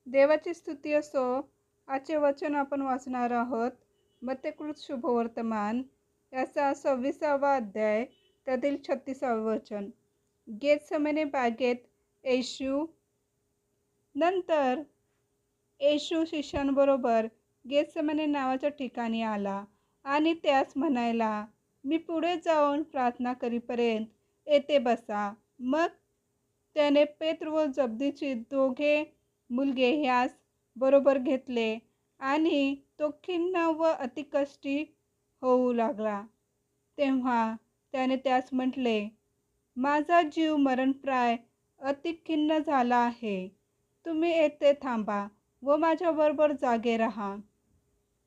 देवाची स्तुती असो. आजचे वचन आपण वाचणार आहोत. मत्तेकृत शुभवर्तमान याचा 26वा अध्याय त्यातील 36वे वचन. गेतसेमने बागेत येशू. नंतर येशू शिष्यांबरोबर गेतसेमने नावाच्या ठिकाणी आला आणि त्यास म्हणायला, मी पुढे जाऊन प्रार्थना करीपर्यंत येथे बसा. मग त्याने पेत्र व जब्दीची दोघे मुलगे ह्यास बरोबर घेतले आणि तो खिन्न व अतिकष्टी होऊ लागला. तेव्हा त्याने त्यास म्हटले, माझा जीव मरणप्राय अति खिन्न झाला आहे. तुम्ही येथे थांबा व माझ्याबरोबर जागे राहा.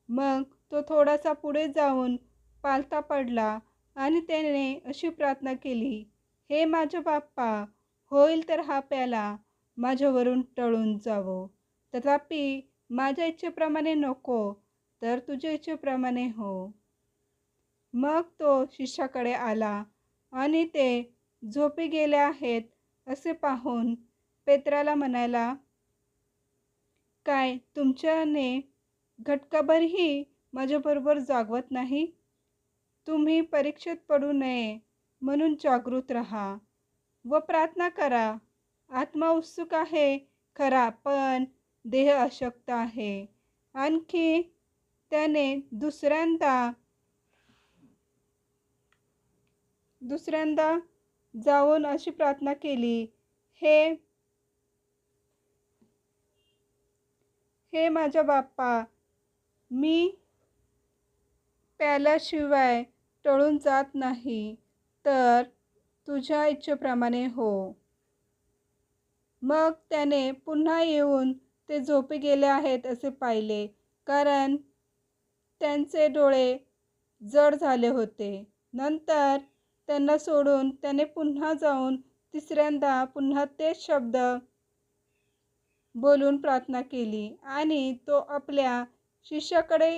मग तो थोडासा पुढे जाऊन पालथा पडला आणि त्याने अशी प्रार्थना केली, हे माझे बाप्पा, होईल तर हा प्याला माझ्यावरून टळून जावो. तथापि माझ्या इच्छेप्रमाणे नको, तर तुझ्या इच्छेप्रमाणे हो. मग तो शिष्याकडे आला आणि ते झोपी गेले आहेत असे पाहून पेत्राला म्हणाला, काय तुमच्याने घटकाभरही माझ्याबरोबर जागवत नाही? तुम्ही परीक्षेत पडू नये म्हणून जागृत राहा व प्रार्थना करा. आत्मा उत्सुक आहे खरा, पण देह अशक्त आहे. आणखी त्याने दुसऱ्यांदा जाऊन अशी प्रार्थना केली, हे माझ्या बाप्पा, मी प्याल्याशिवाय टळून जात नाही, तर तुझ्या इच्छेप्रमाणे हो. मग त्याने पुन्हा येऊन ते झोपी गेले आहेत असे पाहिले, कारण त्यांचे डोळे जड झाले होते. नंतर त्यांना सोडून त्याने पुन्हा जाऊन तिसऱ्यांदा पुन्हा तेच शब्द बोलून प्रार्थना केली आणि तो आपल्या शिष्याकडे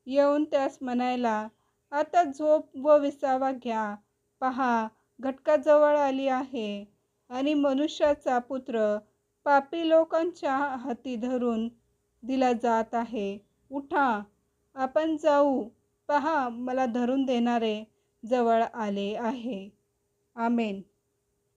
येऊन त्यास म्हणायला, आता झोप व विसावा घ्या. पहा, घटका जवळ आली आहे आणि मनुष्याचा पुत्र पापी लोकांच्या हाती धरून दिला जात आहे. उठा, आपण जाऊ. पहा, मला धरून देणारे जवळ आले आहे. आमेन.